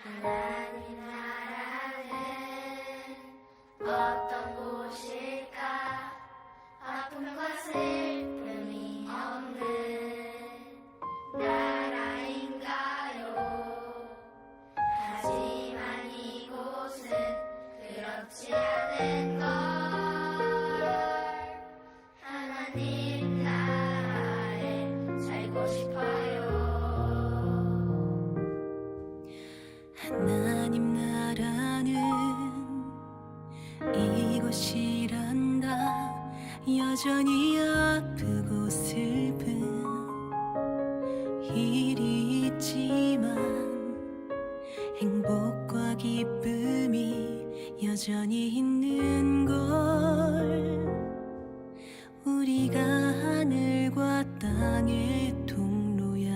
하나님 나라는 어떤 곳일까? 아픔과 슬픔이 없는 나라인가요? 하지만 이곳은 그렇지 않은 걸. 하나님 나라에 살고 싶어요. 하나님 나라는 이곳이란다. 여전히 아프고 슬픈 일이 있지만 행복과 기쁨이 여전히 있는 걸. 우리가 하늘과 땅의 통로야.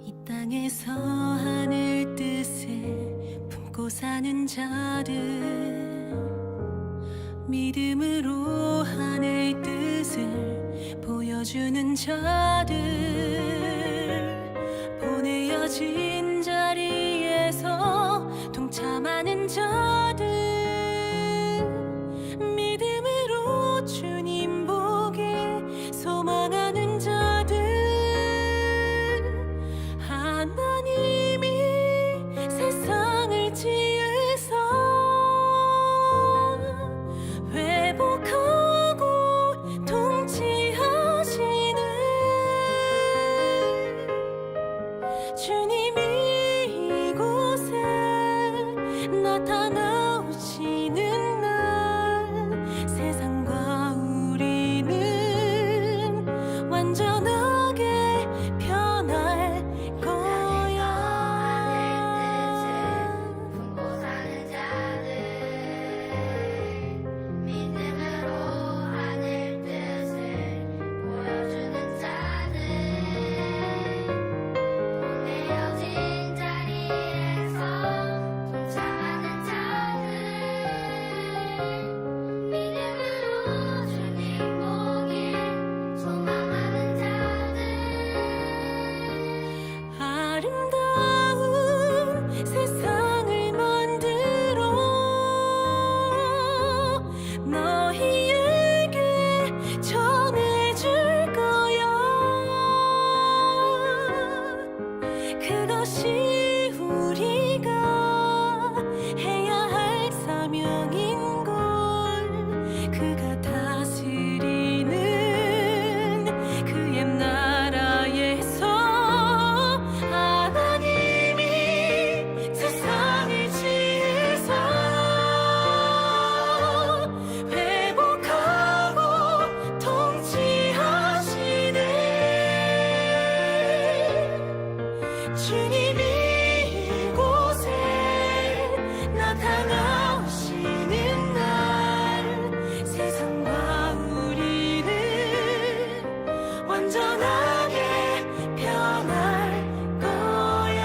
이 땅에서 하늘 뜻을 품고 사는 자들, 믿음으로 하늘 뜻을 보여주는 자들, 보내어진 자리에서 동참하는 자들, 믿음으로 주님 보길 소망하는 자들. 하나님이 세상을 지으사 회복하고 통치하시는 주님이 이곳에 나타나오시는 날, 세상과 우리는 완전하게 변할 거야. 품고 사는 자들, 믿음으로 하늘 뜻을 보여주는 자들, 보내어진 자리에서 동참하는 자들, 믿음으로 주님 보길 소망하는 자들. 아름다운 세상을 만들어 너희에게 전해줄 거야. 그것이 우리가 해야 할 사명인걸. 그가 다스리는 그 옛 나라에서 하나님이 세상을 지으사 회복하고 통치하시네. 주님이 이곳에 나타나오시는 날, 세상과 우리는 완전하게 변할 거야.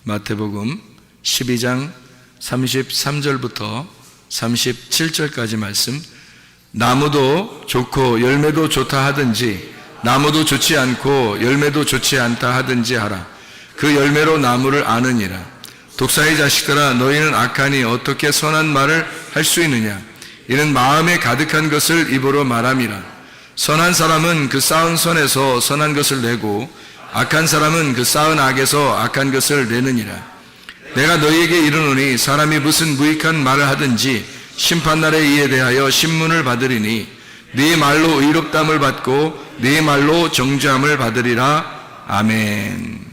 마태복음 12장 33절부터 37절까지 말씀. 나무도 좋고 열매도 좋다 하든지 나무도 좋지 않고 열매도 좋지 않다 하든지 하라. 그 열매로 나무를 아느니라. 독사의 자식들아, 너희는 악하니 어떻게 선한 말을 할 수 있느냐? 이는 마음에 가득한 것을 입으로 말함이라. 선한 사람은 그 쌓은 선에서 선한 것을 내고 악한 사람은 그 쌓은 악에서 악한 것을 내느니라. 내가 너희에게 이르노니 사람이 무슨 무익한 말을 하든지 심판날에 이에 대하여 신문을 받으리니 네 말로 의롭담을 받고 네 말로 정죄함을 받으리라. 아멘.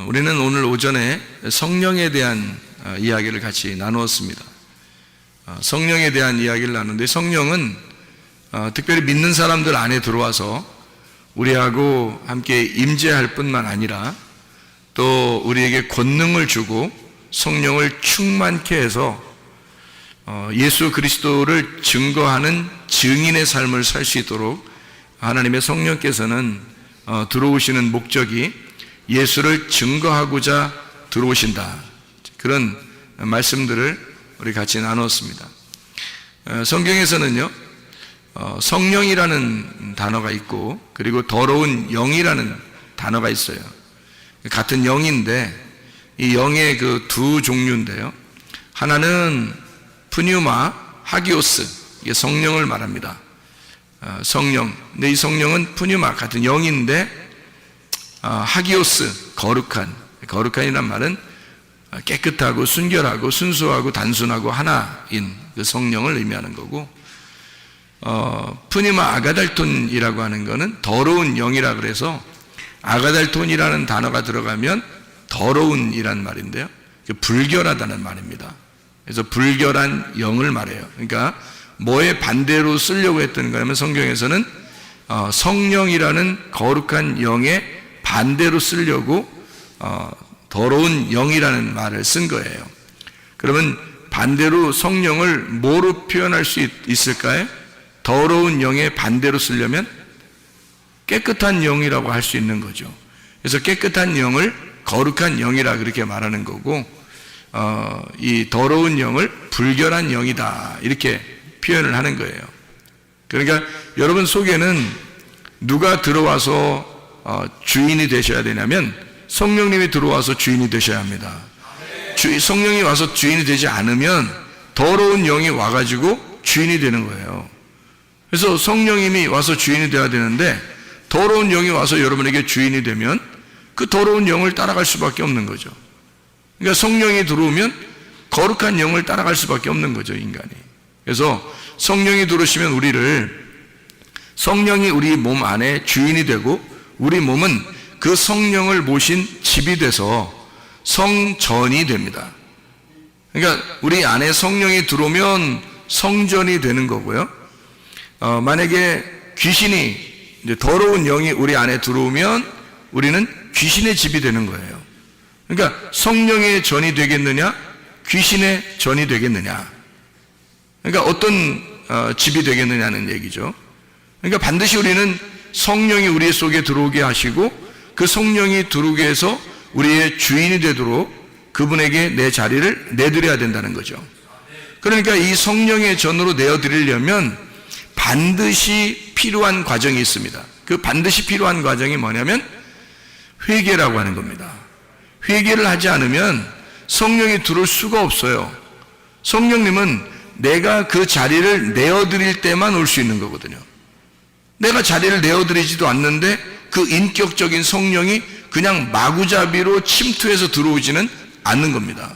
우리는 오늘 오전에 성령에 대한 이야기를 같이 나누었습니다. 성령에 대한 이야기를 나누는데, 성령은 특별히 믿는 사람들 안에 들어와서 우리하고 함께 임재할 뿐만 아니라 또 우리에게 권능을 주고 성령을 충만케 해서 예수 그리스도를 증거하는 증인의 삶을 살 수 있도록 하나님의 성령께서는 들어오시는 목적이 예수를 증거하고자 들어오신다. 그런 말씀들을 우리 같이 나눴습니다. 성경에서는요, 성령이라는 단어가 있고 그리고 더러운 영이라는 단어가 있어요. 같은 영인데 이 영의 그 두 종류인데요, 하나는 푸뉴마, 하기오스, 이게 성령을 말합니다. 성령. 근데 이 성령은 푸뉴마, 같은 영인데 하기오스, 거룩한이란 말은 깨끗하고 순결하고 순수하고 단순하고 하나인 그 성령을 의미하는 거고, 푸니마 아가달톤이라고 하는 거는 더러운 영이라 그래서 아가달톤이라는 단어가 들어가면 더러운이란 말인데요, 불결하다는 말입니다. 그래서 불결한 영을 말해요. 그러니까 뭐에 반대로 쓰려고 했던 거냐면 성경에서는 성령이라는 거룩한 영에 반대로 쓰려고 더러운 영이라는 말을 쓴 거예요. 그러면 반대로 성령을 뭐로 표현할 수 있을까요? 더러운 영에 반대로 쓰려면 깨끗한 영이라고 할 수 있는 거죠. 그래서 깨끗한 영을 거룩한 영이라 그렇게 말하는 거고, 이 더러운 영을 불결한 영이다 이렇게 표현을 하는 거예요. 그러니까 여러분 속에는 누가 들어와서 주인이 되셔야 되냐면 성령님이 들어와서 주인이 되셔야 합니다. 성령이 와서 주인이 되지 않으면 더러운 영이 와가지고 주인이 되는 거예요. 그래서 성령님이 와서 주인이 되어야 되는데 더러운 영이 와서 여러분에게 주인이 되면 그 더러운 영을 따라갈 수밖에 없는 거죠. 그러니까 성령이 들어오면 거룩한 영을 따라갈 수밖에 없는 거죠, 인간이. 그래서 성령이 들어오시면 성령이 우리 몸 안에 주인이 되고 우리 몸은 그 성령을 모신 집이 돼서 성전이 됩니다. 그러니까 우리 안에 성령이 들어오면 성전이 되는 거고요. 만약에 귀신이, 이제 더러운 영이 우리 안에 들어오면 우리는 귀신의 집이 되는 거예요. 그러니까 성령의 전이 되겠느냐, 귀신의 전이 되겠느냐. 그러니까 어떤 집이 되겠느냐는 얘기죠. 그러니까 반드시 우리는 성령이 우리 속에 들어오게 하시고 그 성령이 들어오게 해서 우리의 주인이 되도록 그분에게 내 자리를 내드려야 된다는 거죠. 그러니까 이 성령의 전으로 내어드리려면 반드시 필요한 과정이 있습니다. 그 반드시 필요한 과정이 뭐냐면 회개라고 하는 겁니다. 회개를 하지 않으면 성령이 들어올 수가 없어요. 성령님은 내가 그 자리를 내어드릴 때만 올 수 있는 거거든요. 내가 자리를 내어드리지도 않는데 그 인격적인 성령이 그냥 마구잡이로 침투해서 들어오지는 않는 겁니다.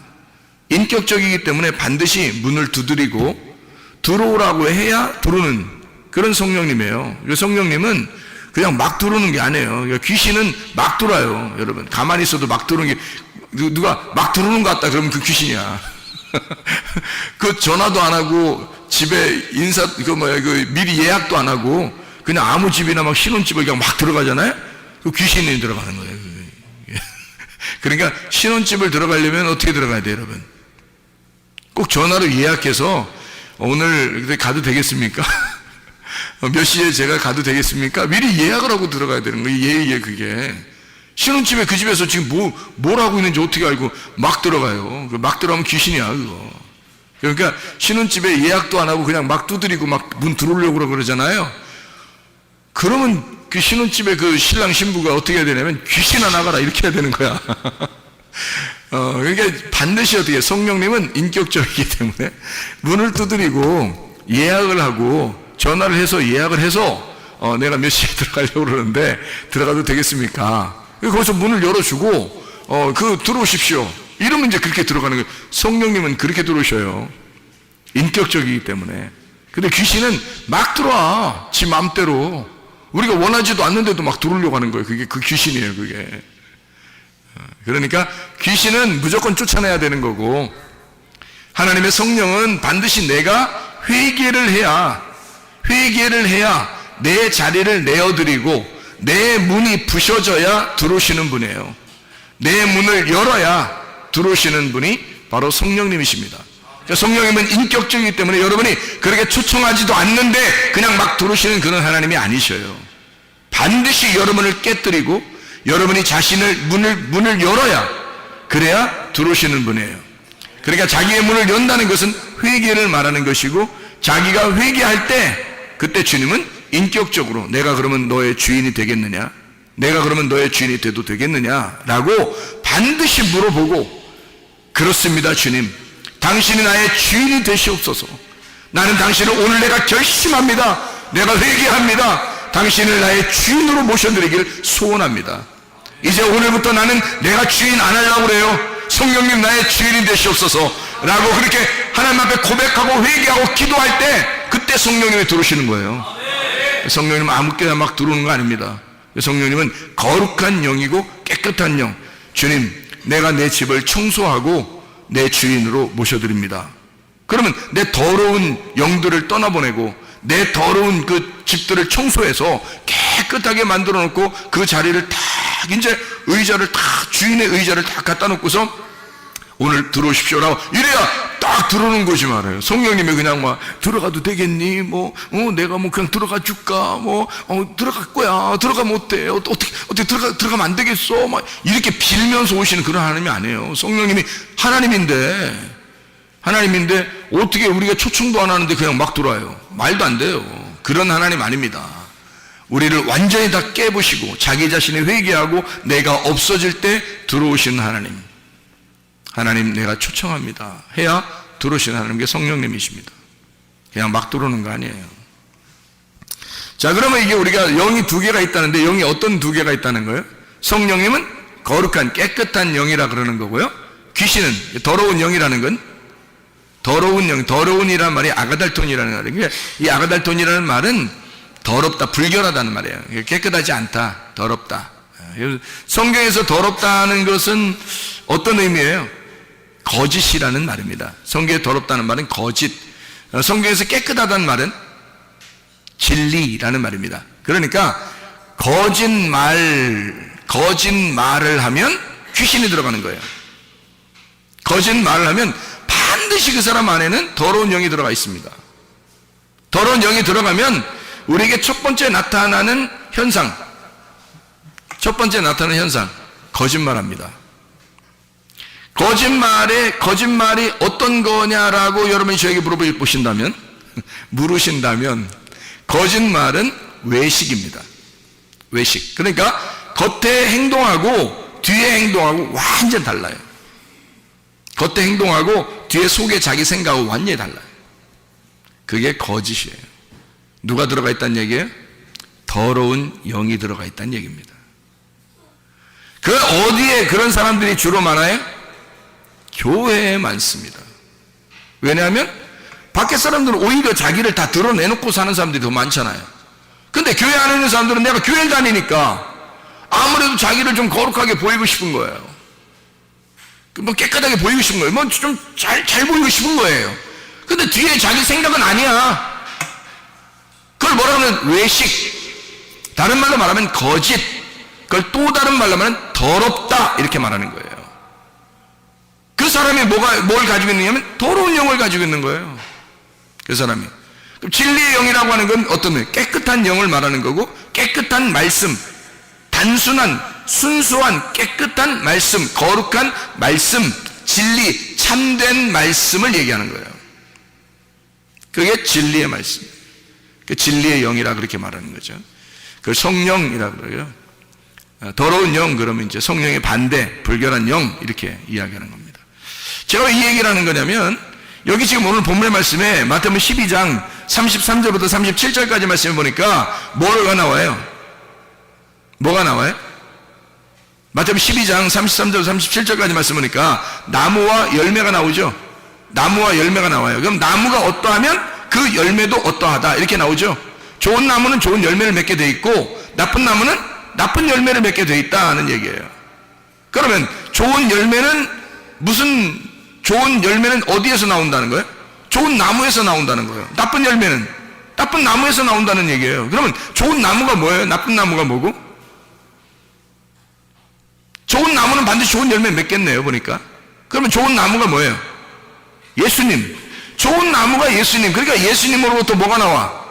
인격적이기 때문에 반드시 문을 두드리고 들어오라고 해야 들어오는 그런 성령님이에요. 성령님은 그냥 막 들어오는 게 아니에요. 귀신은 막 들어와요. 여러분 가만히 있어도 막 들어오는 게, 누가 막 들어오는 것 같다 그러면 그 귀신이야. 그 전화도 안 하고 집에 미리 예약도 안 하고 그냥 아무 집이나 막 신혼집을 그냥 막 들어가잖아요. 그 귀신이 들어가는 거예요. 그러니까 신혼집을 들어가려면 어떻게 들어가야 돼요, 여러분? 꼭 전화로 예약해서 오늘 가도 되겠습니까? 몇 시에 제가 가도 되겠습니까? 미리 예약을 하고 들어가야 되는 거예요. 그게. 신혼집에 그 집에서 지금 뭘 하고 있는지 어떻게 알고 막 들어가요. 막 들어가면 귀신이야, 그거. 그러니까 신혼집에 예약도 안 하고 그냥 막 두드리고 막 문 들어오려고 그러잖아요. 그러면 그 신혼집에 그 신랑 신부가 어떻게 해야 되냐면 귀신아 나가라 이렇게 해야 되는 거야. 그러니까 반드시 어떻게 성령님은 인격적이기 때문에 문을 두드리고 예약을 하고 전화를 해서 예약을 해서 내가 몇 시에 들어가려고 그러는데 들어가도 되겠습니까? 거기서 문을 열어주고 들어오십시오. 이러면 이제 그렇게 들어가는 거예요. 성령님은 그렇게 들어오셔요. 인격적이기 때문에. 근데 귀신은 막 들어와. 지 맘대로. 우리가 원하지도 않는데도 막 들어오려고 하는 거예요. 그게 그 귀신이에요, 그게. 그러니까 귀신은 무조건 쫓아내야 되는 거고, 하나님의 성령은 반드시 내가 회개를 해야 내 자리를 내어드리고 내 문이 부셔져야 들어오시는 분이에요. 내 문을 열어야 들어오시는 분이 바로 성령님이십니다. 그러니까 성령님은 인격적이기 때문에 여러분이 그렇게 초청하지도 않는데 그냥 막 들어오시는 그런 하나님이 아니셔요. 반드시 여러분을 깨뜨리고 여러분이 자신을 문을 열어야 그래야 들어오시는 분이에요. 그러니까 자기의 문을 연다는 것은 회개를 말하는 것이고, 자기가 회개할 때 그때 주님은 인격적으로 내가 그러면 너의 주인이 되겠느냐, 내가 그러면 너의 주인이 돼도 되겠느냐라고 반드시 물어보고, 그렇습니다 주님, 당신이 나의 주인이 되시옵소서. 나는 당신을 오늘 내가 결심합니다. 내가 회개합니다. 당신을 나의 주인으로 모셔드리기를 소원합니다. 이제 오늘부터 나는 내가 주인 안 하려고 그래요. 성령님 나의 주인이 되시옵소서 라고 그렇게 하나님 앞에 고백하고 회개하고 기도할 때 그때 성령님이 들어오시는 거예요. 성령님은 아무렇게나 막 들어오는 거 아닙니다. 성령님은 거룩한 영이고 깨끗한 영. 주님, 내가 내 집을 청소하고 내 주인으로 모셔드립니다. 그러면 내 더러운 영들을 떠나보내고 내 더러운 그 집들을 청소해서 깨끗하게 만들어 놓고 그 자리를 딱 이제 의자를 딱 주인의 의자를 딱 갖다 놓고서 오늘 들어오십시오라고 이래야 딱 들어오는 거지 말아요. 성령님이 그냥 막 들어가도 되겠니? 내가 그냥 들어가 줄까? 들어갈 거야. 들어가면 어때? 어떻게 들어가면 안 되겠어? 막 이렇게 빌면서 오시는 그런 하나님이 아니에요. 성령님이 하나님인데 어떻게 우리가 초청도 안 하는데 그냥 막 들어와요? 말도 안 돼요. 그런 하나님 아닙니다. 우리를 완전히 다 깨부시고 자기 자신이 회개하고 내가 없어질 때 들어오시는 하나님 내가 초청합니다 해야 들어오시는 하나님께 성령님이십니다. 그냥 막 들어오는 거 아니에요. 자, 그러면 이게 우리가 영이 두 개가 있다는데 영이 어떤 두 개가 있다는 거예요? 성령님은 거룩한 깨끗한 영이라 그러는 거고요, 귀신은 더러운 영이라는 건 더러운 영, 더러운이라는 말이 아가달톤이라는 말이에요. 그러니까 이 아가달톤이라는 말은 더럽다, 불결하다는 말이에요. 깨끗하지 않다, 더럽다. 성경에서 더럽다는 것은 어떤 의미예요? 거짓이라는 말입니다. 성경에 더럽다는 말은 거짓. 성경에서 깨끗하다는 말은 진리라는 말입니다. 그러니까 거짓말을 하면 귀신이 들어가는 거예요. 거짓말을 하면 반드시 그 사람 안에는 더러운 영이 들어가 있습니다. 더러운 영이 들어가면 우리에게 첫 번째 나타나는 현상, 거짓말합니다. 거짓말이 어떤 거냐라고 여러분이 저에게 물으신다면 거짓말은 외식입니다. 외식. 그러니까 겉에 행동하고 뒤에 행동하고 완전 달라요. 겉에 행동하고 뒤에 속에 자기 생각하고 완전히 달라요. 그게 거짓이에요. 누가 들어가 있다는 얘기예요? 더러운 영이 들어가 있다는 얘기입니다. 그 어디에 그런 사람들이 주로 많아요? 교회에 많습니다. 왜냐하면 밖에 사람들은 오히려 자기를 다 드러내놓고 사는 사람들이 더 많잖아요. 근데 교회 안에 있는 사람들은 내가 교회를 다니니까 아무래도 자기를 좀 거룩하게 보이고 싶은 거예요. 깨끗하게 보이고 싶은 거예요. 좀 잘 보이고 싶은 거예요. 근데 뒤에 자기 생각은 아니야. 그걸 뭐라 하면 외식. 다른 말로 말하면 거짓. 그걸 또 다른 말로 말하면 더럽다. 이렇게 말하는 거예요. 그 사람이 뭘 가지고 있느냐면 더러운 영을 가지고 있는 거예요. 그 사람이. 그럼 진리의 영이라고 하는 건 어떤 거예요? 깨끗한 영을 말하는 거고, 깨끗한 말씀, 단순한 순수한 깨끗한 말씀, 거룩한 말씀, 진리, 참된 말씀을 얘기하는 거예요. 그게 진리의 말씀. 그 진리의 영이라 그렇게 말하는 거죠. 그걸 성령이라 그래요. 더러운 영 그러면 이제 성령의 반대, 불결한 영 이렇게 이야기하는 겁니다. 제가 왜 이 얘기를 하는 거냐면 여기 지금 오늘 본문의 말씀에 마태복음 12장 33절부터 37절까지 말씀을 보니까 뭐가 나와요? 뭐가 나와요? 마태복음 12장 33절부터 37절까지 말씀 보니까 나무와 열매가 나오죠. 나무와 열매가 나와요. 그럼 나무가 어떠하면 그 열매도 어떠하다 이렇게 나오죠. 좋은 나무는 좋은 열매를 맺게 돼 있고 나쁜 나무는 나쁜 열매를 맺게 돼 있다는 얘기예요. 그러면 좋은 열매는 좋은 열매는 어디에서 나온다는 거예요? 좋은 나무에서 나온다는 거예요. 나쁜 열매는 나쁜 나무에서 나온다는 얘기예요. 그러면 좋은 나무가 뭐예요? 나쁜 나무가 뭐고? 좋은 나무는 반드시 좋은 열매 맺겠네요 보니까. 그러면 좋은 나무가 뭐예요? 예수님. 좋은 나무가 예수님. 그러니까 예수님으로부터 뭐가 나와?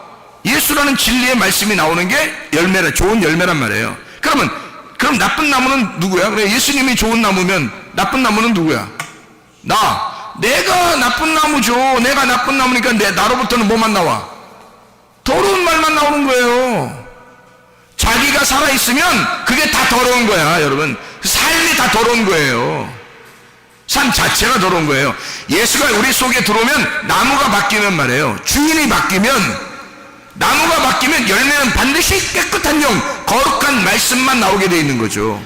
예수라는 진리의 말씀이 나오는 게 열매라, 좋은 열매란 말이에요. 그럼 나쁜 나무는 누구야? 그래, 예수님이 좋은 나무면 나쁜 나무는 누구야? 내가 나쁜 나무죠. 내가 나쁜 나무니까 나로부터는 뭐만 나와? 더러운 말만 나오는 거예요. 자기가 살아있으면 그게 다 더러운 거야, 여러분. 삶이 다 더러운 거예요. 삶 자체가 더러운 거예요. 예수가 우리 속에 들어오면 나무가 바뀌면 말이에요. 주인이 바뀌면, 나무가 바뀌면 열매는 반드시 깨끗한 영, 거룩한 말씀만 나오게 돼 있는 거죠.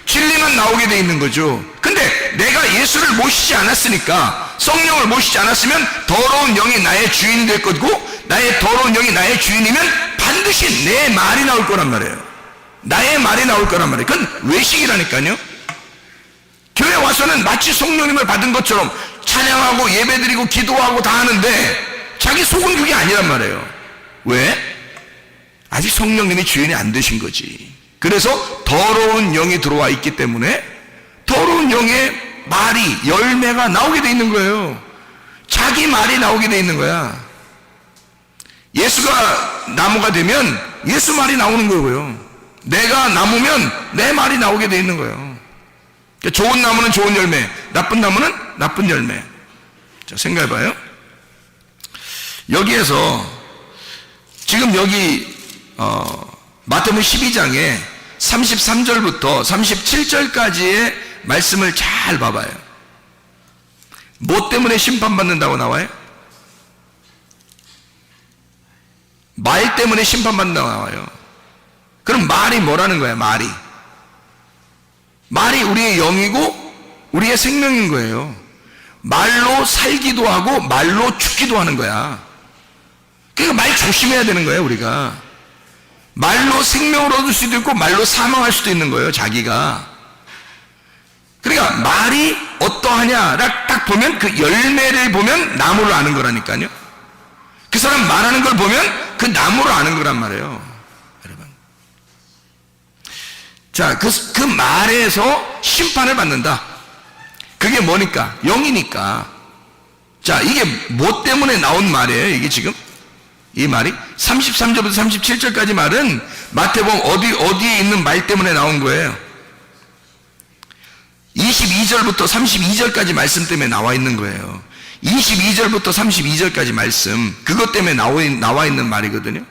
진리만 나오게 돼 있는 거죠. 근데 내가 예수를 모시지 않았으니까, 성령을 모시지 않았으면 더러운 영이 나의 주인이 될 거고, 나의 더러운 영이 나의 주인이면 반드시 내 말이 나올 거란 말이에요. 나의 말이 나올 거란 말이에요. 그건 외식이라니까요. 교회 와서는 마치 성령님을 받은 것처럼 찬양하고 예배드리고 기도하고 다 하는데 자기 속은 그게 아니란 말이에요. 왜? 아직 성령님이 주인이 안 되신 거지. 그래서 더러운 영이 들어와 있기 때문에 더러운 영의 말이, 열매가 나오게 돼 있는 거예요. 자기 말이 나오게 돼 있는 거야. 예수가 나무가 되면 예수 말이 나오는 거고요. 내가 나무면 내 말이 나오게 돼 있는 거예요. 그러니까 좋은 나무는 좋은 열매, 나쁜 나무는 나쁜 열매. 자, 생각해봐요. 여기에서 지금 여기 마태복음 12장에 33절부터 37절까지의 말씀을 잘 봐봐요. 뭐 때문에 심판받는다고 나와요? 말 때문에 심판받는다고 나와요. 그럼 말이 뭐라는 거야? 말이 우리의 영이고 우리의 생명인 거예요. 말로 살기도 하고 말로 죽기도 하는 거야. 그러니까 말 조심해야 되는 거예요. 우리가 말로 생명을 얻을 수도 있고 말로 사망할 수도 있는 거예요. 자기가. 그러니까 말이 어떠하냐를 딱 보면 그 열매를 보면 나무를 아는 거라니까요. 그 사람 말하는 걸 보면 그 나무를 아는 거란 말이에요. 여러분, 자, 그 말에서 심판을 받는다. 그게 뭐니까? 영이니까. 자, 이게 뭐 때문에 나온 말이에요? 이게 지금 이 말이 33절부터 37절까지 말은 마태복음 어디에 있는 말 때문에 나온 거예요? 22절부터 32절까지 말씀 때문에 나와 있는 거예요. 22절부터 32절까지 말씀, 그것 때문에 나와 있는 말이거든요.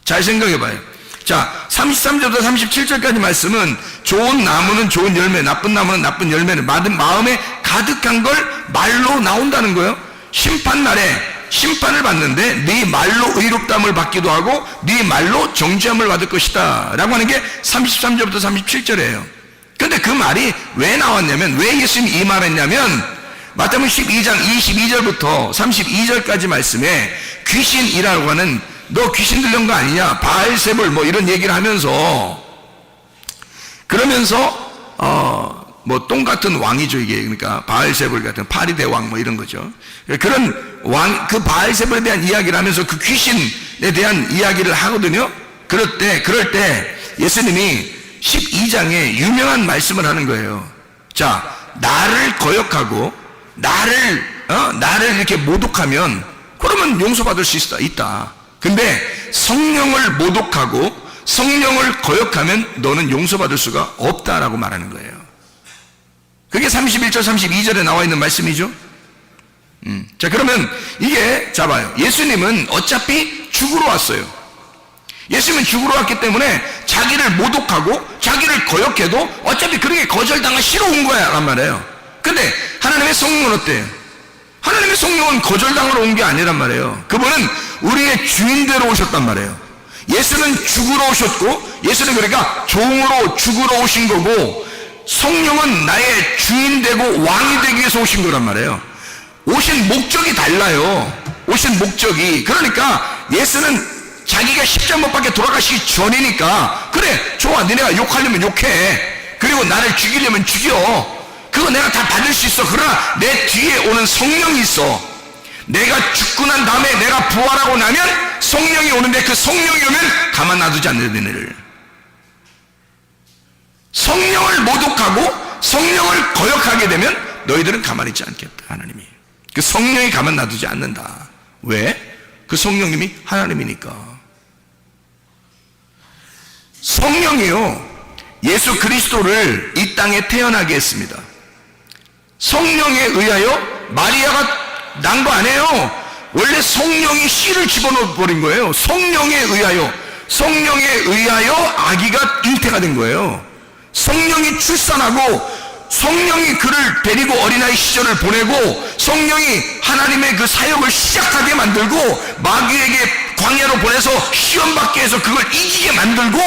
잘 생각해 봐요. 자, 33절부터 37절까지 말씀은 좋은 나무는 좋은 열매, 나쁜 나무는 나쁜 열매를 마음에 가득한 걸 말로 나온다는 거예요. 심판날에 심판을 받는데 네 말로 의롭다함을 받기도 하고 네 말로 정죄함을 받을 것이다 라고 하는 게 33절부터 37절이에요. 근데 그 말이 왜 나왔냐면, 왜 예수님이 이 말했냐면 마태복음 12장 22절부터 32절까지 말씀에 귀신이라고 하는, 너 귀신 들린 거 아니냐, 바알세불 뭐 이런 얘기를 하면서, 그러면서 뭐 똥 같은 왕이죠 이게. 그러니까 바알세불 같은 파리대왕 뭐 이런 거죠. 그런 왕, 그 바알세불에 대한 이야기를 하면서 그 귀신에 대한 이야기를 하거든요. 그럴 때 예수님이 12장에 유명한 말씀을 하는 거예요. 자, 나를 거역하고 나를 이렇게 모독하면 그러면 용서받을 수 있다. 근데 성령을 모독하고 성령을 거역하면 너는 용서받을 수가 없다라고 말하는 거예요. 그게 31절 32절에 나와 있는 말씀이죠. 자, 그러면 이게 봐요. 예수님은 어차피 죽으러 왔어요. 예수님은 죽으러 왔기 때문에 자기를 모독하고 자기를 거역해도 어차피 그렇게 거절당하시러 온 거야 란 말이에요. 근데 하나님의 성령은 어때요? 하나님의 성령은 거절당하러 온 게 아니란 말이에요. 그분은 우리의 주인대로 오셨단 말이에요. 예수는 죽으러 오셨고, 예수는 그러니까 종으로 죽으러 오신 거고, 성령은 나의 주인 되고 왕이 되기 위해서 오신 거란 말이에요. 오신 목적이 달라요. 오신 목적이. 그러니까 예수는 자기가 십자가 못 박혀 돌아가시기 전이니까, 그래, 좋아, 너네가 욕하려면 욕해. 그리고 나를 죽이려면 죽여. 그거 내가 다 받을 수 있어. 그러나 내 뒤에 오는 성령이 있어. 내가 죽고 난 다음에 내가 부활하고 나면 성령이 오는데, 그 성령이 오면 가만 놔두지 않는 너네를. 성령을 모독하고 성령을 거역하게 되면 너희들은 가만히 있지 않겠다. 하나님이 그 성령이 가만 놔두지 않는다. 왜? 그 성령님이 하나님이니까. 성령이요, 예수 그리스도를 이 땅에 태어나게 했습니다. 성령에 의하여 마리아가 난 거 아니에요. 원래 성령이 씨를 집어넣어 버린 거예요. 성령에 의하여 아기가 잉태가 된 거예요. 성령이 출산하고, 성령이 그를 데리고 어린아이 시절을 보내고, 성령이 하나님의 그 사역을 시작하게 만들고, 마귀에게 광야로 보내서 시험받게 해서 그걸 이기게 만들고,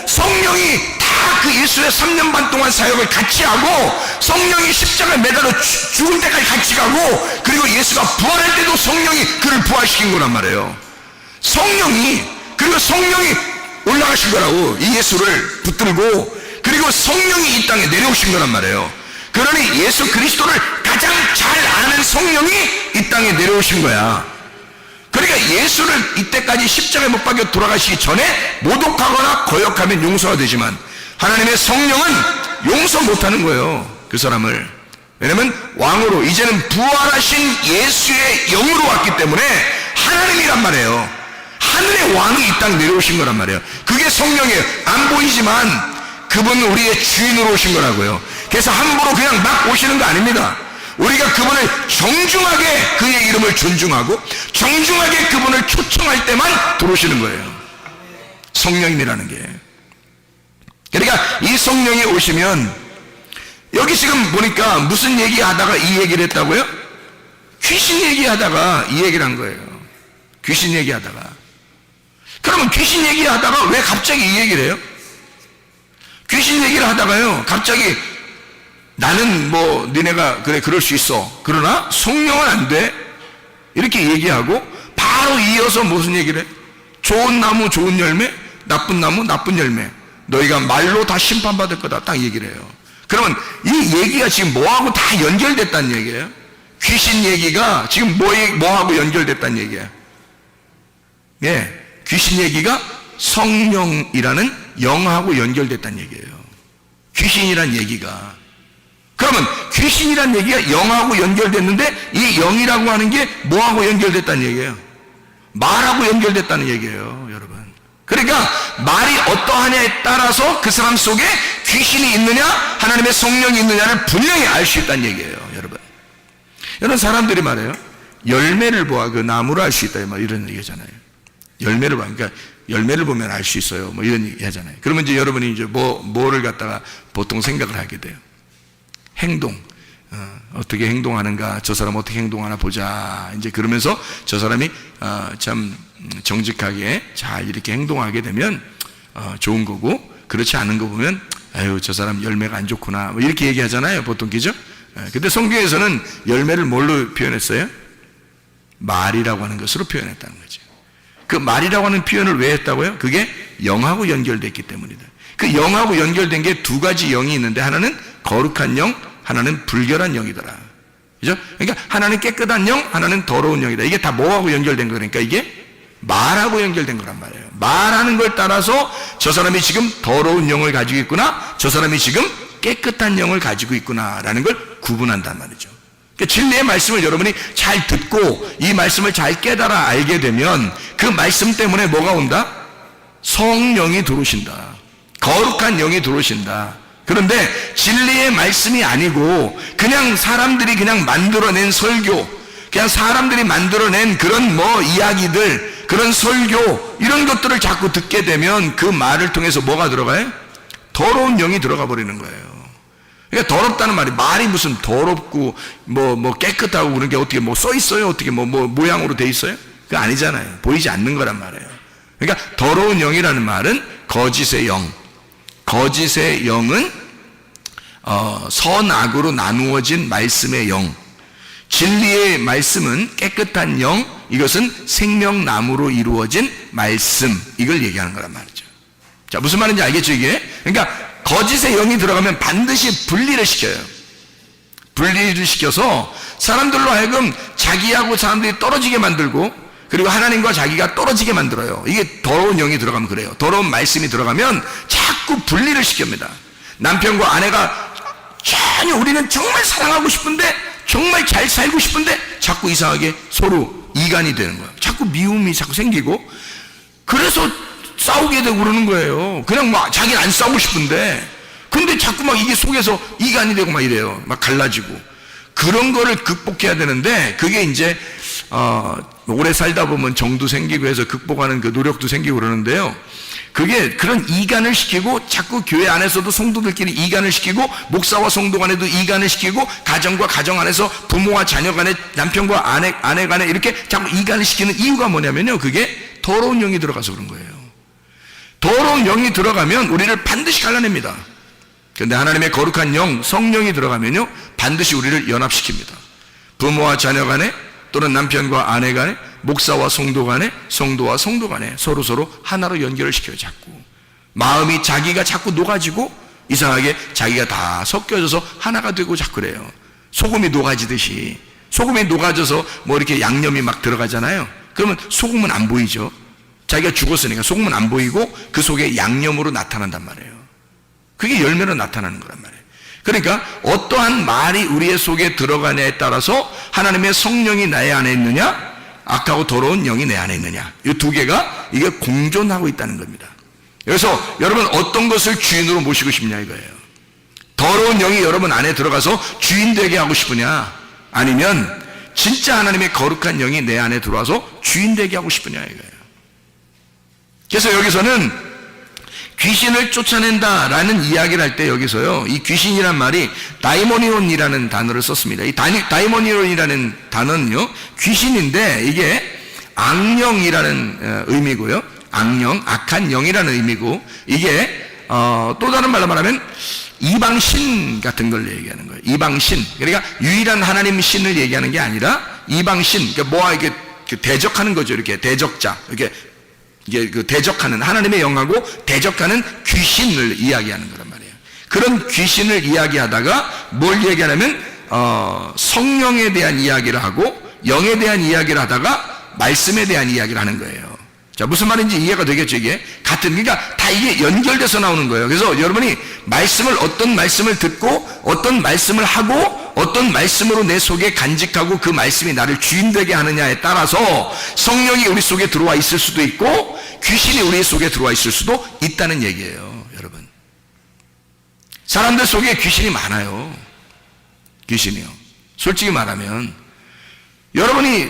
성령이 다 그 예수의 3년 반 동안 사역을 같이 하고, 성령이 십자가에 매달려 죽을 때까지 같이 가고, 그리고 예수가 부활할 때도 성령이 그를 부활시킨 거란 말이에요. 그리고 성령이 올라가신 거라고, 이 예수를 붙들고, 그리고 성령이 이 땅에 내려오신 거란 말이에요. 그러니 예수 그리스도를 가장 잘 아는 성령이 이 땅에 내려오신 거야. 그러니까 예수를 이때까지 십자가에 못 박혀 돌아가시기 전에 모독하거나 거역하면 용서가 되지만, 하나님의 성령은 용서 못하는 거예요, 그 사람을. 왜냐면 왕으로, 이제는 부활하신 예수의 영으로 왔기 때문에 하나님이란 말이에요. 하늘의 왕이 이 땅 내려오신 거란 말이에요. 그게 성령이에요. 안 보이지만 그분은 우리의 주인으로 오신 거라고요. 그래서 함부로 그냥 막 오시는 거 아닙니다. 우리가 그분을 정중하게, 그의 이름을 존중하고 정중하게 그분을 초청할 때만 들어오시는 거예요, 성령님이라는 게. 그러니까 이 성령이 오시면, 여기 지금 보니까 무슨 얘기하다가 이 얘기를 했다고요? 귀신 얘기하다가 이 얘기를 한 거예요. 귀신 얘기하다가. 그러면 귀신 얘기하다가 왜 갑자기 이 얘기를 해요? 귀신 얘기를 하다가요, 갑자기 나는 뭐 니네가 그래 그럴 수 있어, 그러나 성령은 안 돼, 이렇게 얘기하고 바로 이어서 무슨 얘기를 해? 좋은 나무 좋은 열매, 나쁜 나무 나쁜 열매, 너희가 말로 다 심판받을 거다, 딱 얘기를 해요. 그러면 이 얘기가 지금 뭐하고 다 연결됐다는 얘기예요. 귀신 얘기가 지금 뭐하고 연결됐다는 얘기예요. 예, 귀신 얘기가 성령이라는 영하고 연결됐다는 얘기예요. 귀신이란 얘기가. 그러면 귀신이란 얘기가 영하고 연결됐는데, 이 영이라고 하는 게 뭐하고 연결됐다는 얘기예요? 말하고 연결됐다는 얘기예요, 여러분. 그러니까 말이 어떠하냐에 따라서 그 사람 속에 귀신이 있느냐 하나님의 성령이 있느냐를 분명히 알 수 있다는 얘기예요, 여러분. 이런 사람들이 말해요, 열매를 보아 그 나무를 알 수 있다, 뭐 이런 얘기잖아요. 열매를 봐, 그러니까 열매를 보면 알 수 있어요, 뭐 이런 얘기 하잖아요. 그러면 이제 여러분이 이제 뭐를 갖다가 보통 생각을 하게 돼요. 행동. 어떻게 행동하는가, 저 사람 어떻게 행동하나 보자, 이제 그러면서 저 사람이 참 정직하게 잘 이렇게 행동하게 되면 좋은 거고, 그렇지 않은 거 보면 아유 저 사람 열매가 안 좋구나, 뭐 이렇게 얘기하잖아요, 보통. 그죠? 근데 성경에서는 열매를 뭘로 표현했어요? 말이라고 하는 것으로 표현했다는 거죠. 그 말이라고 하는 표현을 왜 했다고요? 그게 영하고 연결됐기 때문이다. 그 영하고 연결된 게 두 가지 영이 있는데, 하나는 거룩한 영, 하나는 불결한 영이더라. 그죠? 그러니까 하나는 깨끗한 영, 하나는 더러운 영이다. 이게 다 뭐하고 연결된 거니까, 이게 말하고 연결된 거란 말이에요. 말하는 걸 따라서 저 사람이 지금 더러운 영을 가지고 있구나, 저 사람이 지금 깨끗한 영을 가지고 있구나라는 걸 구분한단 말이죠. 그러니까 진리의 말씀을 여러분이 잘 듣고 이 말씀을 잘 깨달아 알게 되면, 그 말씀 때문에 뭐가 온다? 성령이 들어오신다. 거룩한 영이 들어오신다. 그런데 진리의 말씀이 아니고 그냥 사람들이 그냥 만들어낸 설교, 그냥 사람들이 만들어낸 그런 이야기들, 그런 설교, 이런 것들을 자꾸 듣게 되면 그 말을 통해서 뭐가 들어가요? 더러운 영이 들어가 버리는 거예요. 그러니까 더럽다는 말이 무슨 더럽고 깨끗하고 그런 게 어떻게 써 있어요? 어떻게 모양으로 돼 있어요? 그거 아니잖아요. 보이지 않는 거란 말이에요. 그러니까 더러운 영이라는 말은 거짓의 영. 거짓의 영은 선악으로 나누어진 말씀의 영. 진리의 말씀은 깨끗한 영, 이것은 생명나무로 이루어진 말씀, 이걸 얘기하는 거란 말이죠. 자, 무슨 말인지 알겠죠, 이게? 그러니까 거짓의 영이 들어가면 반드시 분리를 시켜요. 분리를 시켜서 사람들로 하여금 자기하고 사람들이 떨어지게 만들고, 그리고 하나님과 자기가 떨어지게 만들어요. 이게 더러운 영이 들어가면 그래요. 더러운 말씀이 들어가면 자꾸 분리를 시킵니다. 남편과 아내가 전혀 우리는 정말 사랑하고 싶은데, 정말 잘 살고 싶은데 자꾸 이상하게 서로 이간이 되는 거예요. 자꾸 미움이 자꾸 생기고, 그래서 싸우게 되고 그러는 거예요. 그냥 자기는 안 싸우고 싶은데, 근데 자꾸 이게 속에서 이간이 되고 이래요. 갈라지고. 그런 거를 극복해야 되는데, 그게 이제 오래 살다 보면 정도 생기고 해서 극복하는 그 노력도 생기고 그러는데요. 그게 그런 이간을 시키고, 자꾸 교회 안에서도 성도들끼리 이간을 시키고, 목사와 성도 간에도 이간을 시키고, 가정과 가정 안에서 부모와 자녀 간에, 남편과 아내 간에 이렇게 자꾸 이간을 시키는 이유가 뭐냐면요, 그게 더러운 영이 들어가서 그런 거예요. 더러운 영이 들어가면 우리를 반드시 갈라냅니다. 그런데 하나님의 거룩한 영, 성령이 들어가면요, 반드시 우리를 연합시킵니다. 부모와 자녀 간에, 또는 남편과 아내 간에, 목사와 성도 간에, 성도와 성도 간에 서로 하나로 연결을 시켜요. 자꾸 마음이 자기가 자꾸 녹아지고, 이상하게 자기가 다 섞여져서 하나가 되고 자꾸 그래요. 소금이 녹아지듯이, 소금이 녹아져서 이렇게 양념이 들어가잖아요. 그러면 소금은 안 보이죠. 자기가 죽었으니까 소금은 안 보이고 그 속에 양념으로 나타난단 말이에요. 그게 열매로 나타나는 거란 말이에요. 그러니까 어떠한 말이 우리의 속에 들어가냐에 따라서 하나님의 성령이 나의 안에 있느냐, 악하고 더러운 영이 내 안에 있느냐, 이 두 개가 이게 공존하고 있다는 겁니다. 그래서 여러분 어떤 것을 주인으로 모시고 싶냐 이거예요. 더러운 영이 여러분 안에 들어가서 주인 되게 하고 싶으냐, 아니면 진짜 하나님의 거룩한 영이 내 안에 들어와서 주인 되게 하고 싶으냐 이거예요. 그래서 여기서는 귀신을 쫓아낸다라는 이야기를 할 때 여기서요, 이 귀신이란 말이 다이모니온이라는 단어를 썼습니다. 이 다이모니온이라는 단어는요, 귀신인데 이게 악령이라는 의미고요, 악령, 악한 영이라는 의미고, 이게 또 다른 말로 말하면 이방신 같은 걸 얘기하는 거예요. 이방신, 그러니까 유일한 하나님 신을 얘기하는 게 아니라 이방신, 그러니까 이게 대적하는 거죠. 이렇게 대적자, 이게 그 대적하는, 하나님의 영하고 대적하는 귀신을 이야기하는 거란 말이에요. 그런 귀신을 이야기하다가 뭘 얘기하냐면 성령에 대한 이야기를 하고, 영에 대한 이야기를 하다가 말씀에 대한 이야기를 하는 거예요. 자, 무슨 말인지 이해가 되겠죠? 이게 그러니까 다 이게 연결돼서 나오는 거예요. 그래서 여러분이 어떤 말씀을 듣고, 어떤 말씀을 하고, 어떤 말씀으로 내 속에 간직하고 그 말씀이 나를 주인되게 하느냐에 따라서 성령이 우리 속에 들어와 있을 수도 있고, 귀신이 우리 속에 들어와 있을 수도 있다는 얘기예요. 여러분, 사람들 속에 귀신이 많아요. 귀신이요. 솔직히 말하면 여러분이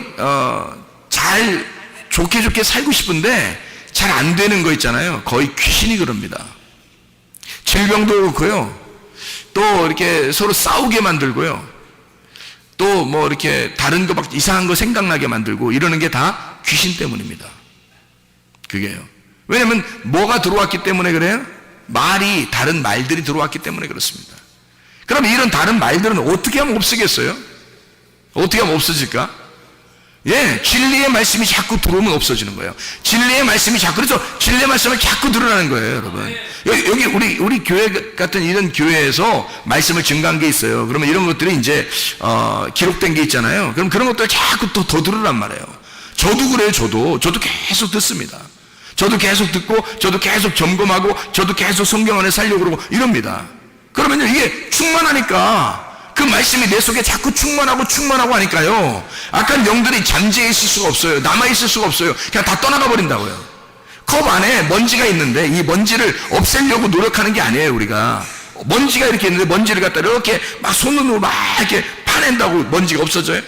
잘 좋게 살고 싶은데 잘 안 되는 거 있잖아요. 거의 귀신이 그럽니다. 질병도 그렇고요, 또 이렇게 서로 싸우게 만들고요, 또 이렇게 다른 거 이상한 거 생각나게 만들고, 이러는 게 다 귀신 때문입니다. 그게요. 왜냐면 뭐가 들어왔기 때문에 그래요? 다른 말들이 들어왔기 때문에 그렇습니다. 그럼 이런 다른 말들은 어떻게 하면 없어지겠어요? 어떻게 하면 없어질까? 진리의 말씀이 자꾸 들어오면 없어지는 거예요. 진리의 말씀이 그래서 진리의 말씀을 자꾸 들으라는 거예요, 여러분. 여기 우리 교회 같은 이런 교회에서 말씀을 증가한 게 있어요. 그러면 이런 것들이 이제 기록된 게 있잖아요. 그럼 그런 것들 자꾸 더 들으란 말이에요. 저도 그래요. 저도 계속 듣습니다. 저도 계속 듣고, 저도 계속 점검하고, 저도 계속 성경 안에 살려고 그러고 이럽니다. 그러면요, 이게 충만하니까, 그 말씀이 내 속에 자꾸 충만하고 하니까요, 악한 영들이 잠재해 있을 수가 없어요. 남아있을 수가 없어요. 그냥 다 떠나가 버린다고요. 컵 안에 먼지가 있는데 이 먼지를 없애려고 노력하는 게 아니에요. 우리가 먼지가 이렇게 있는데 먼지를 갖다 이렇게 막 손으로 막 이렇게 파낸다고 먼지가 없어져요?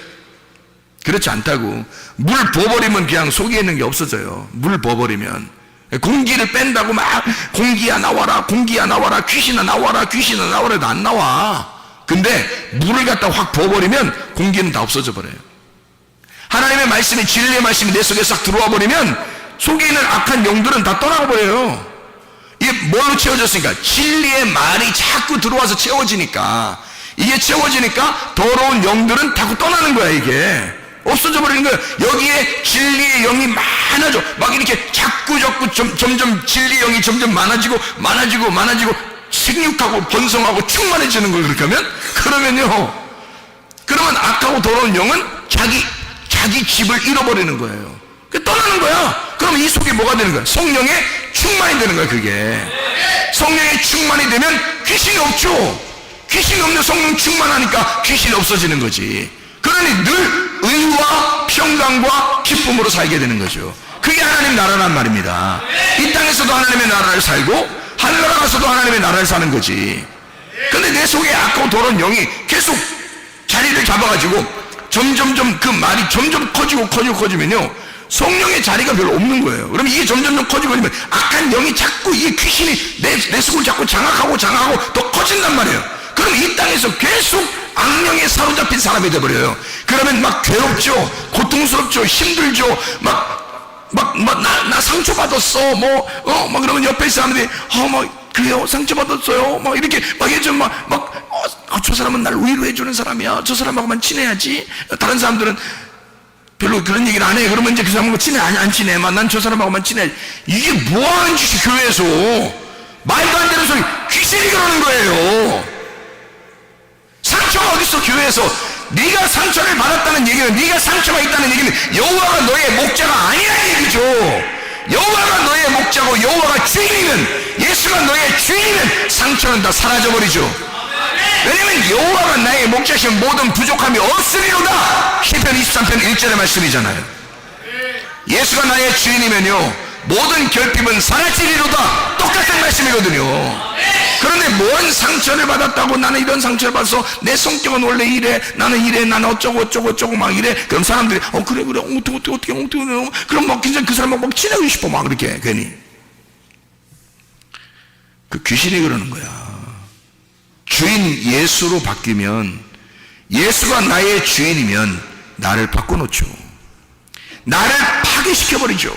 그렇지 않다고. 물 부어버리면 그냥 속에 있는 게 없어져요. 물 부어버리면. 공기를 뺀다고 막 공기야 나와라, 공기야 나와라, 귀신아 나와라, 귀신아 나와라 해도 안 나와. 근데 물을 갖다 확 부어버리면 공기는 다 없어져 버려요. 하나님의 말씀이, 진리의 말씀이 내 속에 싹 들어와 버리면 속에 있는 악한 영들은 다 떠나가 버려요. 이게 뭘로 채워졌으니까? 진리의 말이 자꾸 들어와서 채워지니까, 이게 채워지니까 더러운 영들은 다 떠나는 거야. 이게 없어져 버리는 거예요. 여기에 진리의 영이 많아져. 막 이렇게 자꾸 점점 진리의 영이 점점 많아지고 생육하고 번성하고 충만해지는 거예요. 그렇게 하면, 그러면 악하고 더러운 영은 자기 집을 잃어버리는 거예요. 떠나는 거야. 그럼 이 속에 뭐가 되는 거야? 성령의 충만이 되는 거야. 그게 성령의 충만이 되면 귀신이 없죠. 귀신이 없는 성령 충만하니까 귀신이 없어지는 거지. 그러니 늘 의와 평강과 기쁨으로 살게 되는 거죠. 그게 하나님 나라란 말입니다. 이 땅에서도 하나님의 나라를 살고 하늘나라 가서도 하나님의 나라를 사는 거지. 근데 내 속에 악하고 더러운 영이 계속 자리를 잡아가지고 점점점 그 말이 점점 커지면요, 성령의 자리가 별로 없는 거예요. 그러면 이게 점점 커지면 악한 영이 자꾸, 이게 귀신이 내 속을 자꾸 장악하고 더 커진단 말이에요. 그럼 이 땅에서 계속 악령에 사로잡힌 사람이 돼버려요. 그러면 막 괴롭죠, 고통스럽죠, 힘들죠, 나 상처받았어, 막 그러면 옆에 사람들이, 그래요, 상처받았어요, 막 이렇게 막 해주면 저 사람은 날 위로해주는 사람이야, 저 사람하고만 친해야지. 다른 사람들은 별로 그런 얘기를 안 해. 그러면 이제 그 사람하고 친해? 안 친해. 난 저 사람하고만 친해. 이게 뭐하는 짓이 교회에서. 말도 안 되는 소리. 귀신이 그러는 거예요. 상처가 어딨어, 교회에서. 네가 상처를 받았다는 얘기는, 네가 상처가 있다는 얘기는 여호와가 너의 목자가 아니라는 얘기죠. 여호와가 너의 목자고 여호와가 주인이면, 예수가 너의 주인이면 상처는 다 사라져버리죠. 왜냐면 여호와가 나의 목자시면 모든 부족함이 없으리로다. 시편 23편 1절의 말씀이잖아요. 예수가 나의 주인이면요, 모든 결핍은 사라지리로다. 똑같은 말씀이거든요. 그런데 뭔 상처를 받았다고, 나는 이런 상처를 받아서 내 성격은 원래 이래, 나는 어쩌고 막 이래. 그럼 사람들이 그래 어떻게 그럼 막 굉장히 그 사람하고 막 친해지고 싶어, 막 그렇게. 괜히 그 귀신이 그러는 거야. 주인 예수로 바뀌면, 예수가 나의 주인이면 나를 바꿔놓죠. 나를 파괴시켜버리죠.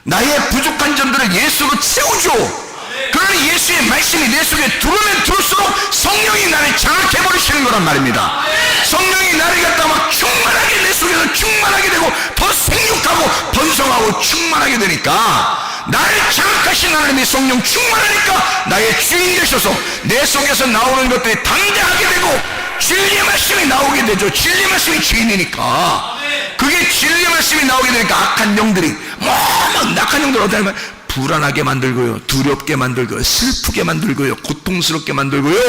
나의 부족한 점들을 예수로 채우죠. 그러니 예수의 말씀이 내 속에 들어오면 들을수록 성령이 나를 장악해버리시는 거란 말입니다. 성령이 나를 갖다 막 충만하게, 내 속에서 충만하게 되고 더 생육하고 번성하고 충만하게 되니까, 나를 장악하신 하나님의 성령 충만하니까 나의 주인 되셔서 내 속에서 나오는 것들이 당대하게 되고 진리의 말씀이 나오게 되죠. 진리의 말씀이 주인이니까. 그게 진리의 말씀이 나오게 되니까 악한 영들이 악한 영들 어떻게 하면 불안하게 만들고요, 두렵게 만들고요, 슬프게 만들고요, 고통스럽게 만들고요,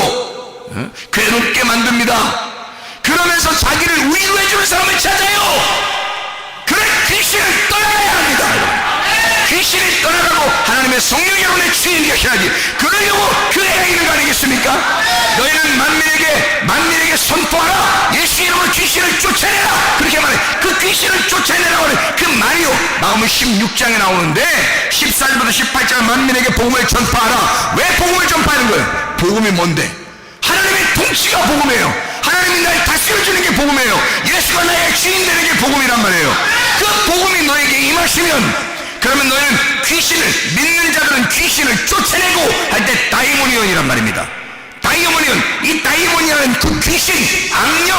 괴롭게 만듭니다. 그러면서 자기를 위로해주는 사람을 찾아요. 그래, 귀신을 떠나야 합니다, 여러분. 귀신이 떠나가고 하나님의 성령이 여러분의 주인이 되셔야지. 그러려고 교회가 있는 거 아니겠습니까? 너희는 만민에게 선포하라. 예수 이름으로 귀신을 쫓아내라. 그렇게 말해. 그 귀신을 쫓아내라고 하는 그 말이요, 마음은 16장에 나오는데 14절부터 18절 만민에게 복음을 전파하라. 왜 복음을 전파하는 거예요? 복음이 뭔데? 하나님의 통치가 복음이에요. 하나님이 날 다스려주는 게 복음이에요. 예수가 나의 주인 되는 게 복음이란 말이에요. 그 복음이 너에게 임하시면, 그러면 너희는 믿는 자들은 귀신을 쫓아내고 할 때 다이모니언이란 말입니다. 다이모니언, 이 다이모니언은 그 귀신, 악령,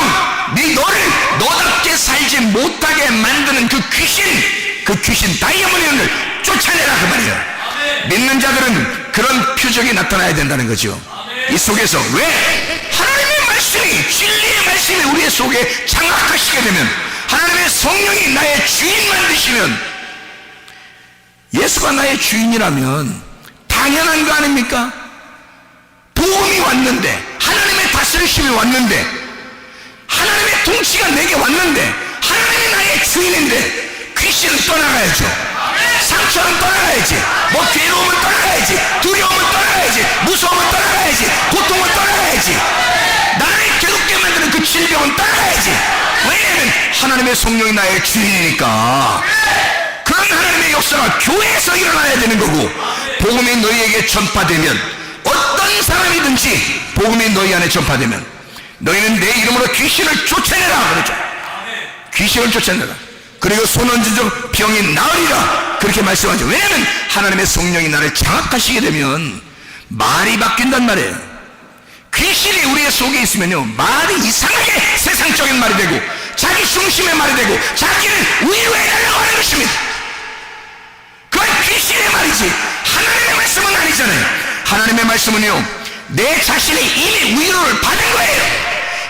너를 너답게 살지 못하게 만드는 그 귀신 다이모니언을 쫓아내라, 그 말이에요. 믿는 자들은 그런 표적이 나타나야 된다는 거죠. 이 속에서 왜? 하나님의 말씀이, 진리의 말씀이 우리의 속에 장악하시게 되면, 하나님의 성령이 나의 주인만 되시면, 예수가 나의 주인이라면 당연한 거 아닙니까? 복음이 왔는데, 하나님의 다스리심이 왔는데, 하나님의 통치가 내게 왔는데, 하나님이 나의 주인인데 귀신은 떠나가야죠. 상처는 떠나가야지, 뭐 괴로움은 떠나가야지, 두려움은 떠나가야지, 무서움은 떠나가야지, 고통은 떠나가야지, 나를 괴롭게 만드는 그 질병은 떠나가야지. 왜냐하면 하나님의 성령이 나의 주인이니까. 그런 하나님의 역사가 교회에서 일어나야 되는 거고, 복음이 너희에게 전파되면, 어떤 사람이든지 복음이 너희 안에 전파되면 너희는 내 이름으로 귀신을 쫓아내라 그러죠. 귀신을 쫓아내라. 그리고 손원지적 병이 나으리라 그렇게 말씀하죠. 왜냐하면 하나님의 성령이 나를 장악하시게 되면 말이 바뀐단 말이에요. 귀신이 우리의 속에 있으면요, 말이 이상하게 세상적인 말이 되고 자기 중심의 말이 되고 자기는 위로해 달라고 하는 것입니다. 그건 귀신의 말이지 하나님의 말씀은 아니잖아요. 하나님의 말씀은요, 내 자신이 이미 위로를 받은 거예요.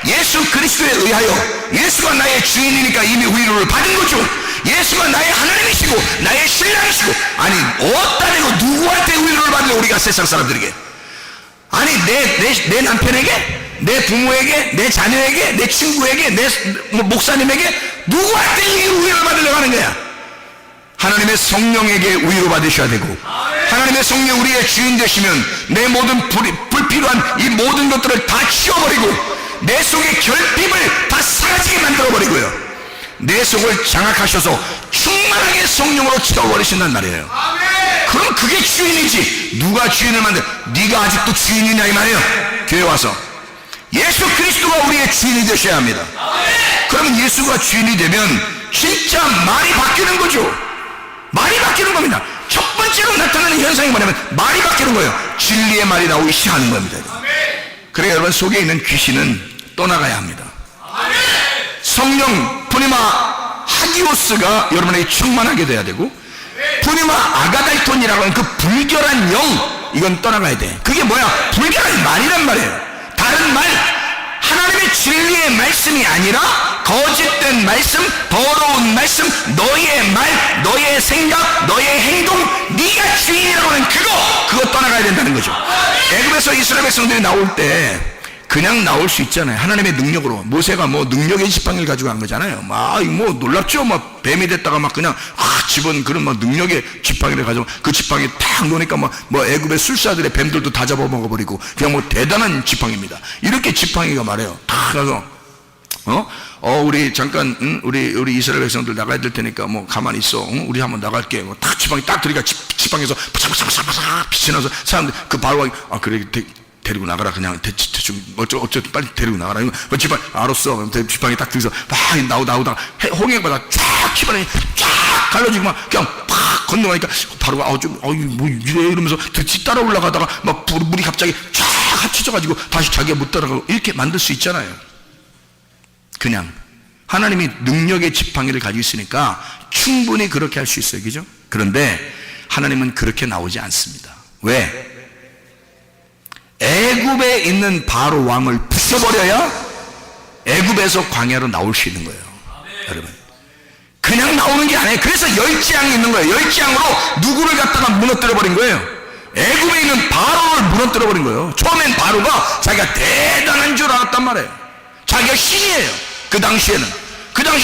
예수 그리스도에 의하여 예수가 나의 주인이니까 이미 위로를 받은 거죠. 예수가 나의 하나님이시고 나의 신랑이시고, 아니 어디다 대고 누구한테 위로를 받으려 우리가 세상 사람들에게, 아니 내 남편에게, 내 부모에게, 내 자녀에게, 내 친구에게, 내 목사님에게 누구한테 위로를 받으려고 하는 거야? 하나님의 성령에게 위로받으셔야 되고, 하나님의 성령 우리의 주인 되시면 내 모든 불필요한 이 모든 것들을 다 치워버리고 내 속의 결핍을 다 사라지게 만들어버리고요, 내 속을 장악하셔서 충만하게 성령으로 채워버리신단 말이에요. 그럼 그게 주인이지. 누가 주인을 만들어? 네가 아직도 주인이냐 이 말이에요. 교회 와서 예수 그리스도가 우리의 주인이 되셔야 합니다. 그러면 예수가 주인이 되면 진짜 말이 바뀌는 거죠. 말이 바뀌는 겁니다. 첫 번째로 나타나는 현상이 뭐냐면 말이 바뀌는 거예요. 진리의 말이 나오기 시작하는 겁니다. 그래야 여러분 속에 있는 귀신은 떠나가야 합니다. 성령 푸니마 하기오스가 여러분에게 충만하게 돼야 되고, 푸니마 아가달톤이라고 하는 그 불결한 영, 이건 떠나가야 돼. 그게 뭐야? 불결한 말이란 말이에요. 다른 말, 하나님의 진리의 말씀이 아니라 거짓된 말씀, 더러운 말씀, 너의 말, 너의 생각, 너의 행동, 네가 주인이라고 하는 그거 떠나가야 된다는 거죠. 애굽에서 이스라엘 백성들이 나올 때 그냥 나올 수 있잖아요. 하나님의 능력으로. 모세가 뭐 능력의 지팡이를 가지고 간 거잖아요. 막 뭐 놀랍죠. 막 뱀이 됐다가 막 그냥 집은 그런 막 능력의 지팡이를 가지고 그 지팡이 탁 놓으니까 뭐 애굽의 술사들의 뱀들도 다 잡아먹어버리고 그냥 뭐 대단한 지팡이입니다. 이렇게 지팡이가 말해요. 다 가서 우리 잠깐 우리 이스라엘 백성들 나가야 될 테니까 뭐 가만히 있어. 우리 한번 나갈게. 뭐 딱 지팡이 딱 들이가 지팡이에서 바삭바삭바삭 빛이 나서 사람들 그 바로가 그래 데리고 나가라. 그냥 대충 어쩌 빨리 데리고 나가라. 지팡이 알았어. 지팡이 딱 들이서 막 나오다가 홍해바다 쫙 지팡이 쫙 갈라지고 막 그냥 팍 건너가니까 바로가 뭐 이래 이러면서 뒤 따라 올라가다가 막 물이 갑자기 쫙 합쳐져가지고 다시 자기가 못 따라가고 이렇게 만들 수 있잖아요. 그냥 하나님이 능력의 지팡이를 가지고 있으니까 충분히 그렇게 할 수 있어요. 그죠? 그런데 하나님은 그렇게 나오지 않습니다. 왜? 애굽에 있는 바로 왕을 부숴버려야 애굽에서 광야로 나올 수 있는 거예요. 여러분, 그냥 나오는 게 아니에요. 그래서 열지양이 있는 거예요. 열지양으로 누구를 갖다가 무너뜨려버린 거예요. 애굽에 있는 바로를 무너뜨려버린 거예요. 처음엔 바로가 자기가 대단한 줄 알았단 말이에요. 자기가 신이에요. 그 당시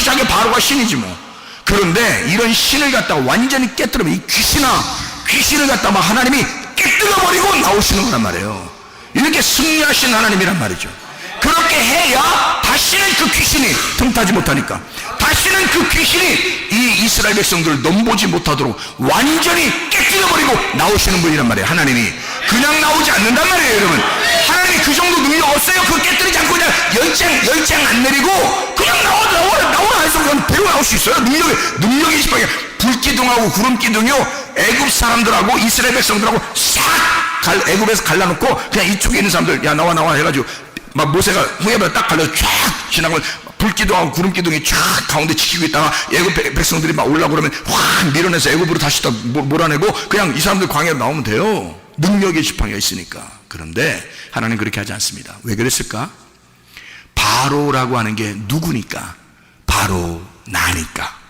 자기 바로가 신이지 뭐. 그런데 이런 신을 갖다가 완전히 깨뜨리면 이 귀신을 갖다가 하나님이 깨뜨려버리고 나오시는 거란 말이에요. 이렇게 승리하신 하나님이란 말이죠. 그렇게 해야 다시는 그 귀신이 틈타지 못하니까, 다시는 그 귀신이 이 이스라엘 백성들을 넘보지 못하도록 완전히 깨뜨려버리고 나오시는 분이란 말이에요. 하나님이 그냥 나오지 않는단 말이에요. 여러분, 하나님이 그 정도 능력 없어요. 그거 깨뜨리지 않고 그냥 열장 안 내리고 그냥 나오라 해서 그냥 데리고 나올 수 있어요. 능력이 지팡이. 불기둥하고 구름기둥이요, 애굽 사람들하고 이스라엘 백성들하고 싹 애굽에서 갈라놓고 그냥 이쪽에 있는 사람들 야 나와 해가지고 막 모세가 홍해바다 딱 갈라서 쫙 지나가면 불기둥하고 구름기둥이 쫙 가운데 지키고 있다가 애굽 백성들이 막 올라오고 그러면 확 밀어내서 애굽으로 다시 다 몰아내고 그냥 이 사람들 광야로 나오면 돼요. 능력의 지팡이가 있으니까. 그런데 하나님 그렇게 하지 않습니다. 왜 그랬을까? 바로라고 하는 게 누구니까? 바로 나니까.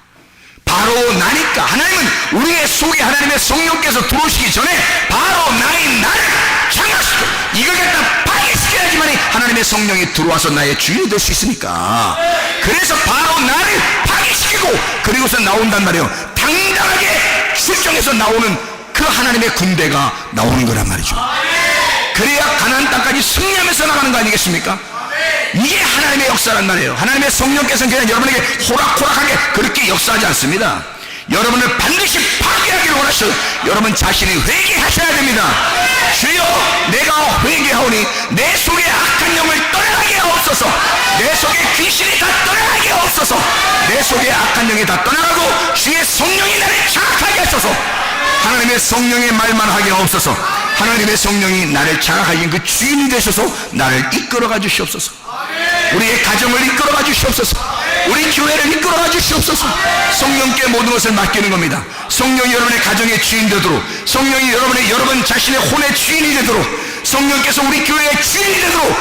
하나님은 우리의 속에 하나님의 성령께서 들어오시기 전에 바로 나인 나를 장악시켜 이걸 갖다 파괴시켜야지만이 하나님의 성령이 들어와서 나의 주인이 될 수 있으니까. 그래서 바로 나를 파괴시키고 그리고서 나온단 말이에요. 당당하게 출정해서 나오는 그 하나님의 군대가 나오는 거란 말이죠. 그래야 가나안 땅까지 승리하면서 나가는 거 아니겠습니까? 이게 하나님의 역사란 말이에요. 하나님의 성령께서는 그냥 여러분에게 호락호락하게 그렇게 역사하지 않습니다. 여러분을 반드시 파괴하기를 원하셔서 여러분 자신이 회개하셔야 됩니다. 주여, 내가 회개하오니 내 속에 악한 영을 떠나게 하옵소서. 내 속에 귀신이 다 떠나게 하옵소서. 내 속에 악한 영이 다 떠나가고 주의 성령이 나를 장악하게 하소서. 하나님의 성령의 말만 하게 하옵소서. 하나님의 성령이 나를 장악하신 그 주인이 되셔서 나를 이끌어가 주시옵소서. 우리의 가정을 이끌어가 주시옵소서. 우리 교회를 이끌어가 주시옵소서. 성령께 모든 것을 맡기는 겁니다. 성령이 여러분의 가정의 주인 되도록, 성령이 여러분 자신의 혼의 주인이 되도록, 성령께서 우리 교회의 주인이 되도록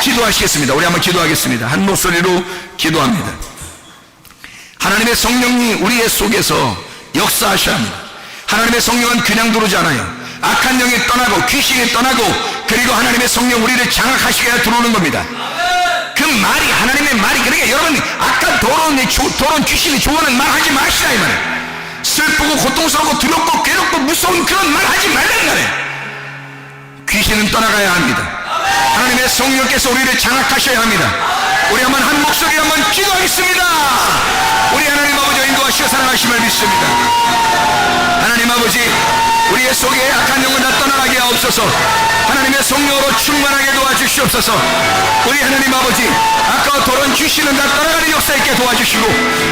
기도하시겠습니다. 우리 한번 기도하겠습니다. 한 목소리로 기도합니다. 하나님의 성령이 우리의 속에서 역사하셔야 합니다. 하나님의 성령은 그냥 들어오지 않아요. 악한 영이 떠나고 귀신이 떠나고, 그리고 하나님의 성령 우리를 장악하시게 해야 들어오는 겁니다. 그 말이, 하나님의 말이, 그러니까 여러분 악한 더러운 귀신이 좋아하는 말 하지 마시라 이 말이에요. 슬프고 고통스럽고 두렵고 괴롭고 무서운 그런 말 하지 말라는 말이에요. 귀신은 떠나가야 합니다. 하나님의 성령께서 우리를 장악하셔야 합니다. 우리 한 목소리 한번 기도하겠습니다. 우리 하나님 아버지 인도하시어 사랑하심을 믿습니다. 하나님 아버지, 우리의 속에 악한 영을 다 떠나가게 하옵소서. 하나님의 성령으로 충만하게 도와주시옵소서. 우리 하나님 아버지, 아까와 더러운 귀신은 다 떠나가는 역사 있게 도와주시고,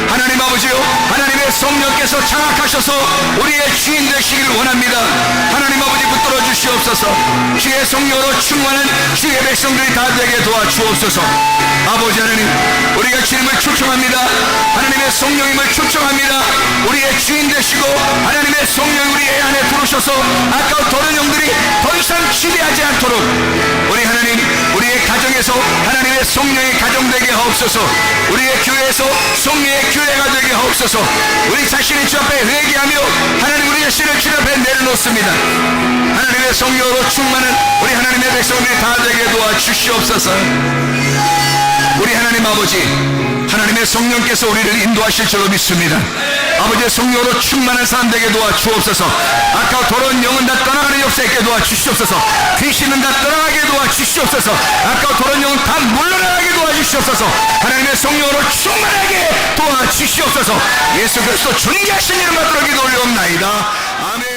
하나님 아버지요, 하나님의 성령께서 장악하셔서 우리의 주인 되시기를 원합니다. 하나님 아버지 붙들어 주시옵소서. 주의 성령으로 충만한 주의 백성들이 다 되게 도와주옵소서. 아버지 하나님, 우리가 주님을 초청합니다. 하나님의 성령님을 초청합니다. 우리의 주인 되시고 하나님의 성령이 우리 안에 들어오셔서 아까와 더러운 영들이 더 이상 지배하지 않도록, 우리 하나님, 우리의 가정에서 하나님의 성령이 가정되게 하옵소서. 우리의 교회에서 성령의 교회가 되게 하옵소서. 우리 자신의 주 앞에 회개하며 하나님 우리 자신을 주 앞에 내려놓습니다. 하나님의 성령으로 충만한 우리 하나님의 백성들이 다 되게 도와주시옵소서. 우리 하나님 아버지, 하나님의 성령께서 우리를 인도하실 줄로 믿습니다. 아버지의 성령으로 충만한 사람 되게 도와주옵소서. 아까 더러운 영은 다 떠나가는 역사 있게 도와주시옵소서. 귀신은 다 떠나가게 도와주시옵소서. 아까 더러운 영은 다 물러나가게 도와주시옵소서. 하나님의 성령으로 충만하게 도와주시옵소서. 예수 그리스도 존귀하신 이름으로 기도 올려옵나이다. 아멘.